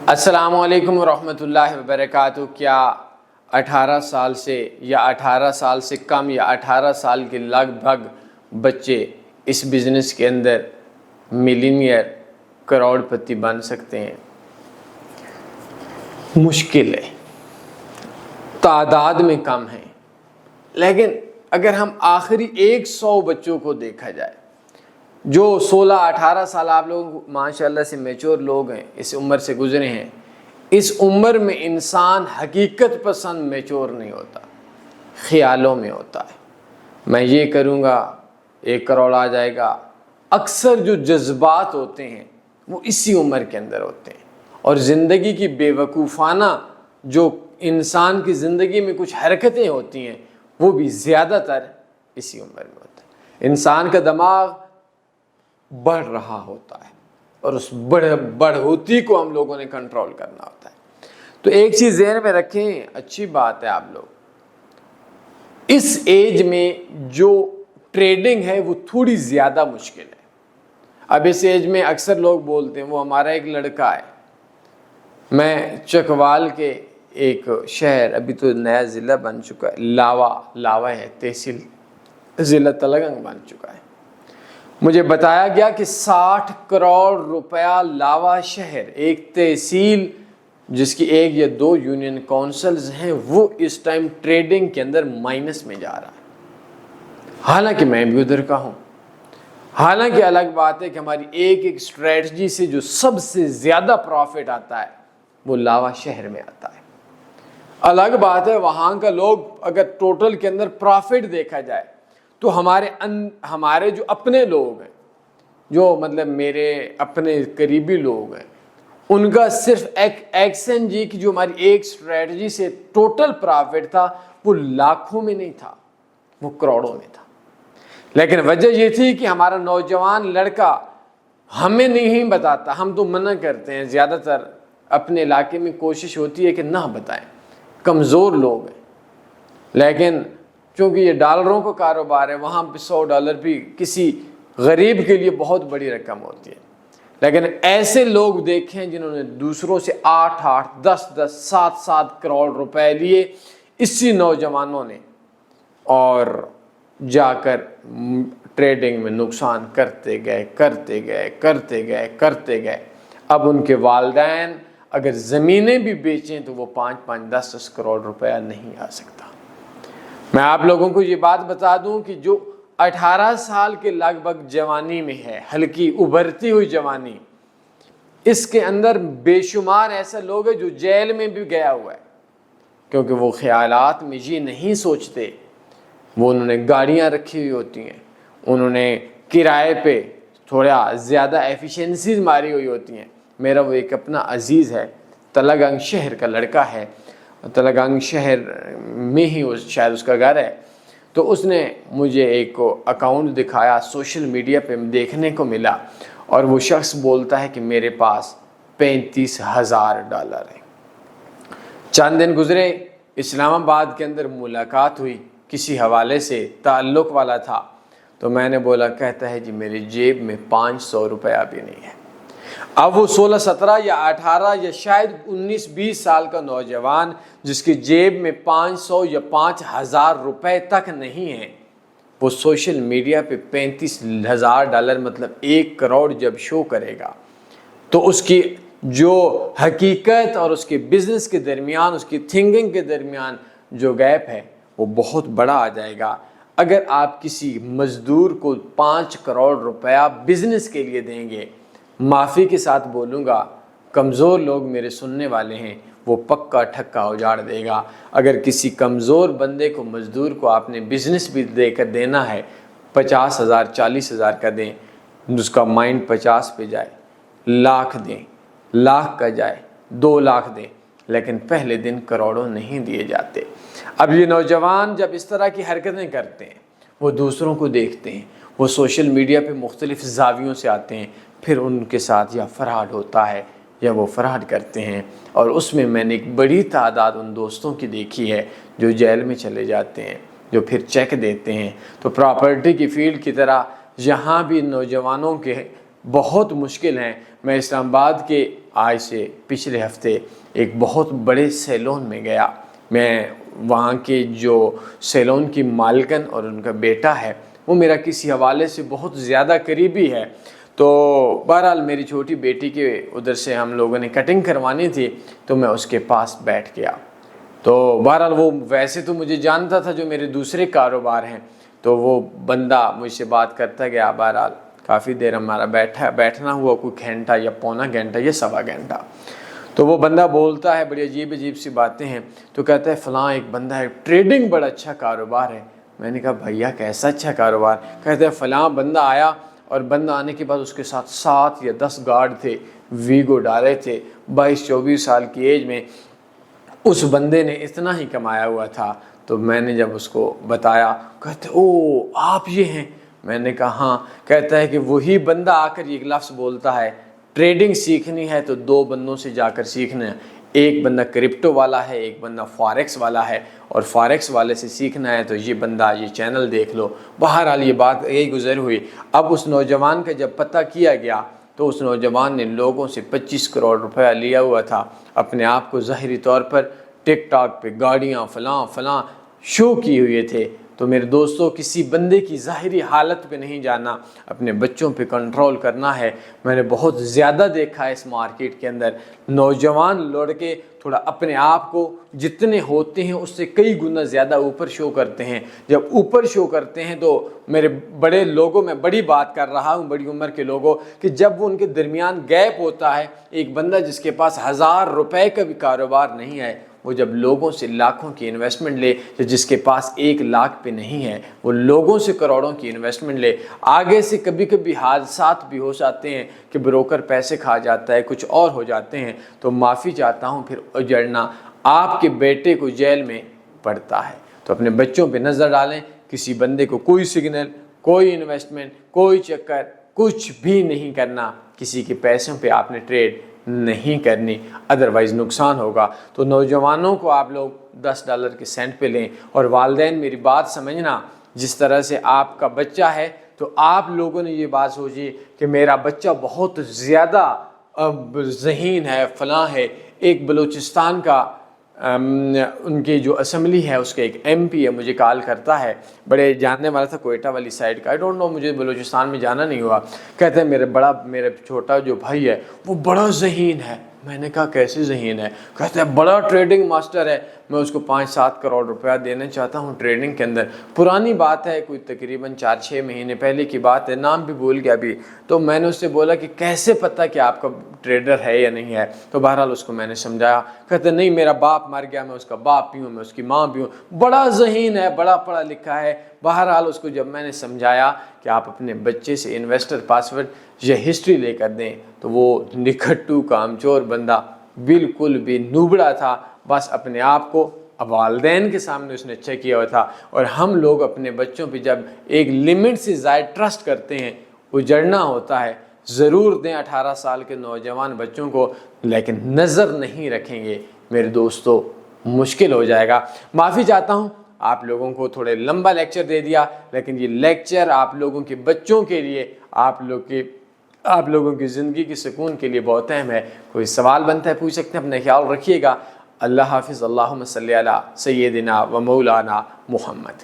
السلام علیکم ورحمۃ اللہ وبرکاتہ۔ کیا 18 سال سے یا 18 سال سے کم یا 18 سال کے لگ بھگ بچے اس بزنس کے اندر ملینئر کروڑ پتی بن سکتے ہیں؟ مشکل ہے، تعداد میں کم ہیں، لیکن اگر ہم آخری 100 بچوں کو دیکھا جائے جو 16-18 سال، آپ لوگ ماشاءاللہ سے میچور لوگ ہیں، اس عمر سے گزرے ہیں، اس عمر میں انسان حقیقت پسند میچور نہیں ہوتا، خیالوں میں ہوتا ہے۔ میں یہ کروں گا 1 کروڑ آ جائے گا۔ اکثر جو جذبات ہوتے ہیں وہ اسی عمر کے اندر ہوتے ہیں، اور زندگی کی بے وقوفانہ جو انسان کی زندگی میں کچھ حرکتیں ہوتی ہیں وہ بھی زیادہ تر اسی عمر میں ہوتا ہے۔ انسان کا دماغ بڑھ رہا ہوتا ہے اور اس بڑھوتی کو ہم لوگوں نے کنٹرول کرنا ہوتا ہے۔ تو ایک چیز ذہن میں رکھیں، اچھی بات ہے، آپ لوگ اس ایج میں جو ٹریڈنگ ہے وہ تھوڑی زیادہ مشکل ہے۔ اب اس ایج میں اکثر لوگ بولتے ہیں، وہ ہمارا ایک لڑکا ہے، میں چکوال کے ایک شہر، ابھی تو نیا ضلع بن چکا ہے، لاوا ہے، تحصیل ضلع تلگنگ بن چکا ہے، مجھے بتایا گیا کہ 60 کروڑ روپیہ لاوا شہر، ایک تحصیل جس کی 1 یا 2 یونین کونسلز ہیں، وہ اس ٹائم ٹریڈنگ کے اندر مائنس میں جا رہا ہے، حالانکہ میں بھی ادھر کا ہوں۔ حالانکہ الگ بات ہے کہ ہماری ایک اسٹریٹجی سے جو سب سے زیادہ پروفٹ آتا ہے وہ لاوا شہر میں آتا ہے۔ الگ بات ہے وہاں کا لوگ اگر ٹوٹل کے اندر پروفٹ دیکھا جائے تو ہمارے جو اپنے لوگ ہیں، جو مطلب میرے اپنے قریبی لوگ ہیں، ان کا صرف ایکس این جی کی جو ہماری ایک اسٹریٹجی سے ٹوٹل پروفٹ تھا وہ لاکھوں میں نہیں تھا، وہ کروڑوں میں تھا۔ لیکن وجہ یہ تھی کہ ہمارا نوجوان لڑکا ہمیں نہیں بتاتا، ہم تو منع کرتے ہیں، زیادہ تر اپنے علاقے میں کوشش ہوتی ہے کہ نہ بتائیں، کمزور لوگ ہیں، لیکن چونکہ یہ ڈالروں کا کاروبار ہے، وہاں پہ $100 بھی کسی غریب کے لیے بہت بڑی رقم ہوتی ہے۔ لیکن ایسے لوگ دیکھیں جنہوں نے دوسروں سے 8-8, 10-10, 7-7 کروڑ روپے لیے اسی نوجوانوں نے، اور جا کر ٹریڈنگ میں نقصان کرتے گئے۔ اب ان کے والدین اگر زمینیں بھی بیچیں تو وہ 5-5, 10-10 کروڑ روپیہ نہیں آ سکتا۔ میں آپ لوگوں کو یہ بات بتا دوں کہ جو 18 سال کے لگ بھگ جوانی میں ہے، ہلکی ابھرتی ہوئی جوانی، اس کے اندر بے شمار ایسے لوگ ہیں جو جیل میں بھی گیا ہوا ہے، کیونکہ وہ خیالات میں یہ نہیں سوچتے، وہ انہوں نے گاڑیاں رکھی ہوئی ہوتی ہیں، انہوں نے کرائے پہ تھوڑا زیادہ ایفیشنسیز ماری ہوئی ہوتی ہیں۔ میرا وہ ایک اپنا عزیز ہے، تلگنگ شہر کا لڑکا ہے، تلگنگ شہر میں ہی شاید اس کا گھر ہے، تو اس نے مجھے ایک اکاؤنٹ دکھایا، سوشل میڈیا پہ دیکھنے کو ملا، اور وہ شخص بولتا ہے کہ میرے پاس $35,000 ہیں۔ چند دن گزرے، اسلام آباد کے اندر ملاقات ہوئی، کسی حوالے سے تعلق والا تھا، تو میں نے بولا، کہتا ہے جی میری جیب میں $500 بھی نہیں ہے۔ اب وہ 16-17 یا 18 یا شاید 19-20 سال کا نوجوان جس کی جیب میں 500 یا 5,000 روپے تک نہیں ہیں، وہ سوشل میڈیا پہ $35,000 مطلب 1 کروڑ جب شو کرے گا تو اس کی جو حقیقت اور اس کے بزنس کے درمیان، اس کی تھنکنگ کے درمیان جو گیپ ہے وہ بہت بڑا آ جائے گا۔ اگر آپ کسی مزدور کو 5 کروڑ روپیہ بزنس کے لیے دیں گے، معافی کے ساتھ بولوں گا، کمزور لوگ میرے سننے والے ہیں، وہ پکا ٹھکا اجاڑ دے گا۔ اگر کسی کمزور بندے کو، مزدور کو آپ نے بزنس بھی دے کر دینا ہے، 50,000 40,000 کا دیں، اس کا مائنڈ 50 پہ جائے، لاکھ دیں، لاکھ کا جائے 2 لاکھ دیں، لیکن پہلے دن کروڑوں نہیں دیے جاتے۔ اب یہ نوجوان جب اس طرح کی حرکتیں کرتے ہیں، وہ دوسروں کو دیکھتے ہیں، وہ سوشل میڈیا پہ مختلف زاویوں سے آتے ہیں، پھر ان کے ساتھ یا فراڈ ہوتا ہے یا وہ فراڈ کرتے ہیں، اور اس میں نے ایک بڑی تعداد ان دوستوں کی دیکھی ہے جو جیل میں چلے جاتے ہیں، جو پھر چیک دیتے ہیں۔ تو پراپرٹی کی فیلڈ کی طرح یہاں بھی نوجوانوں کے بہت مشکل ہیں۔ میں اسلام آباد کے آج سے پچھلے ہفتے ایک بہت بڑے سیلون میں گیا. میں وہاں کے جو سیلون کی مالکن اور ان کا بیٹا ہے وہ میرا کسی حوالے سے بہت زیادہ قریبی ہے. تو بہرحال میری چھوٹی بیٹی کے ادھر سے ہم لوگوں نے کٹنگ کروانی تھی تو میں اس کے پاس بیٹھ گیا. تو بہرحال وہ ویسے تو مجھے جانتا تھا جو میرے دوسرے کاروبار ہیں. تو وہ بندہ مجھ سے بات کرتا گیا. بہرحال کافی دیر ہمارا بیٹھنا ہوا, کوئی گھنٹہ یا پونا گھنٹہ یا سوا گھنٹہ. تو وہ بندہ بولتا ہے, بڑی عجیب عجیب سی باتیں ہیں. تو کہتا ہے فلاں ایک بندہ ہے, ٹریڈنگ بڑا اچھا کاروبار ہے. میں نے کہا بھیا کیسا اچھا کاروبار؟ کہتے ہیں فلاں بندہ آیا اور بندہ آنے کے بعد اس کے ساتھ 7 یا 10 گارڈ تھے, ویگو ڈالے تھے. 22-24 سال کی ایج میں اس بندے نے اتنا ہی کمایا ہوا تھا. تو میں نے جب اس کو بتایا, کہتے او آپ یہ ہیں؟ میں نے کہا ہاں. کہتا ہے کہ وہی بندہ آ کر ایک لفظ بولتا ہے, ٹریڈنگ سیکھنی ہے تو 2 بندوں سے جا کر سیکھنا ہے. ایک بندہ کرپٹو والا ہے, ایک بندہ فارکس والا ہے, اور فارکس والے سے سیکھنا ہے تو یہ بندہ یہ چینل دیکھ لو. بہرحال یہ بات یہی گزر ہوئی. اب اس نوجوان کا جب پتہ کیا گیا تو اس نوجوان نے لوگوں سے 25 کروڑ روپیہ لیا ہوا تھا. اپنے آپ کو ظاہری طور پر ٹک ٹاک پہ گاڑیاں فلاں شو کیے ہوئے تھے. تو میرے دوستوں, کسی بندے کی ظاہری حالت پہ نہیں جانا, اپنے بچوں پہ کنٹرول کرنا ہے. میں نے بہت زیادہ دیکھا ہے اس مارکیٹ کے اندر, نوجوان لڑکے تھوڑا اپنے آپ کو جتنے ہوتے ہیں اس سے کئی گنا زیادہ اوپر شو کرتے ہیں. جب اوپر شو کرتے ہیں تو میرے بڑے لوگوں, میں بڑی بات کر رہا ہوں, بڑی عمر کے لوگوں, کہ جب وہ ان کے درمیان گیپ ہوتا ہے, ایک بندہ جس کے پاس 1000 روپے کا بھی کاروبار نہیں ہے, وہ جب لوگوں سے لاکھوں کی انویسٹمنٹ لے, تو جس کے پاس 1 لاکھ پہ نہیں ہے وہ لوگوں سے کروڑوں کی انویسٹمنٹ لے. آگے سے کبھی کبھی حادثات بھی ہو جاتے ہیں کہ بروکر پیسے کھا جاتا ہے, کچھ اور ہو جاتے ہیں. تو معافی چاہتا ہوں, پھر اجڑنا آپ کے بیٹے کو جیل میں پڑتا ہے. تو اپنے بچوں پہ نظر ڈالیں. کسی بندے کو کوئی سگنل, کوئی انویسٹمنٹ, کوئی چکر, کچھ بھی نہیں کرنا. کسی کے پیسوں پہ آپ نے ٹریڈ نہیں کرنی, ادروائز نقصان ہوگا. تو نوجوانوں کو آپ لوگ $10 کے سینٹ پہ لیں. اور والدین میری بات سمجھنا, جس طرح سے آپ کا بچہ ہے تو آپ لوگوں نے یہ بات سوچی کہ میرا بچہ بہت زیادہ ذہین ہے, فلاں ہے. ایک بلوچستان کا ان کی جو اسمبلی ہے اس کے ایک MP ہے, مجھے کال کرتا ہے, بڑے جاننے والا تھا کوئٹہ والی سائڈ کا, آئی ڈونٹ نو, مجھے بلوچستان میں جانا نہیں ہوا. کہتے ہیں میرا چھوٹا جو بھائی ہے وہ بڑا ذہین ہے. میں نے کہا کیسے ذہین ہے؟ کہتے ہیں بڑا ٹریڈنگ ماسٹر ہے. میں اس کو 5-7 کروڑ روپیہ دینا چاہتا ہوں ٹریڈنگ کے اندر. پرانی بات ہے, کوئی تقریباً 4-6 مہینے پہلے کی بات ہے, نام بھی بھول گیا ابھی. تو میں نے اس سے بولا کہ کیسے پتہ کہ آپ کا ٹریڈر ہے یا نہیں ہے؟ تو بہرحال اس کو میں نے سمجھایا. کہتے نہیں میرا باپ مر گیا, میں اس کا باپ بھی ہوں, میں اس کی ماں بھی ہوں, بڑا ذہین ہے, بڑا پڑھا لکھا ہے. بہرحال اس کو جب میں نے سمجھایا کہ آپ اپنے بچے سے انویسٹر پاسورڈ یا ہسٹری لے کر دیں, تو وہ نکھٹو کامچور بندہ بالکل بھی نوبڑا تھا. بس اپنے آپ کو والدین کے سامنے اس نے اچھا کیا ہوا تھا. اور ہم لوگ اپنے بچوں پہ جب ایک لمٹ سے زائد ٹرسٹ کرتے ہیں, اجڑنا ہوتا ہے. ضرور دیں 18 سال کے نوجوان بچوں کو, لیکن نظر نہیں رکھیں گے میرے دوستو, مشکل ہو جائے گا. معافی چاہتا ہوں, آپ لوگوں کو تھوڑے لمبا لیکچر دے دیا, لیکن یہ لیکچر آپ لوگوں کے بچوں کے لیے, آپ لوگوں کی زندگی کی سکون کے لیے بہت اہم ہے. کوئی سوال بنتا ہے پوچھ سکتے ہیں. اپنا خیال رکھیے گا. اللہ حافظ. اللہم صلی علی سیدنا و مولانا محمد.